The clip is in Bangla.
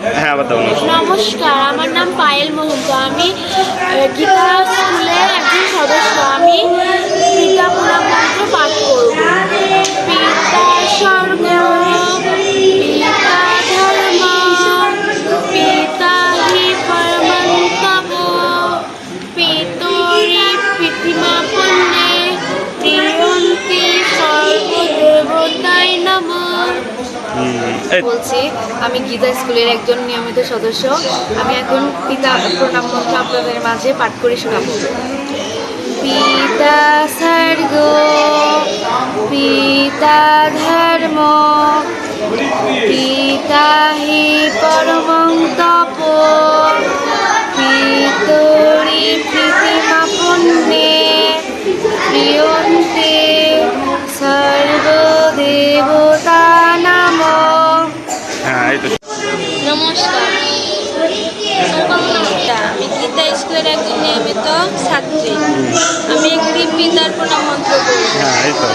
হ্যাঁ আবার তো নমস্কার, আমার নাম পায়েল মহন্ত। আমি গীতা স্কুলের একজন সদস্য। আমি পিতা প্রণাম মন্ত্র পাঠ করব। পিতা স্বর্গ, পিতা ধর্ম, পিতা হি পরমন্তব, পিতরি পৃথিমা পুণ্যে, প্রিয়ন্তি সর্বদেবতায় নমঃ। বলছি, আমি গীতা স্কুলের একজন নিয়মিত সদস্য। আমি এখন পিতা প্রণাম মন্ত্র আপনাদের মাঝে পাঠ করে শোনাব। পিতা স্বর্গ, পিতা ধর্ম, পিতা হি পরমং তপ, পিতরি প্রীতিমা পুণ্যে, প্রিয়ন্তে সর্বদেবতা নমঃ। হ্যাঁ এই তো নমস্কার, আমি গীতা স্কুলের একজন নিয়মিত ছাত্রী। আমি একটি পিতার প্রণাম মন্ত্র করি। হ্যাঁ এই তো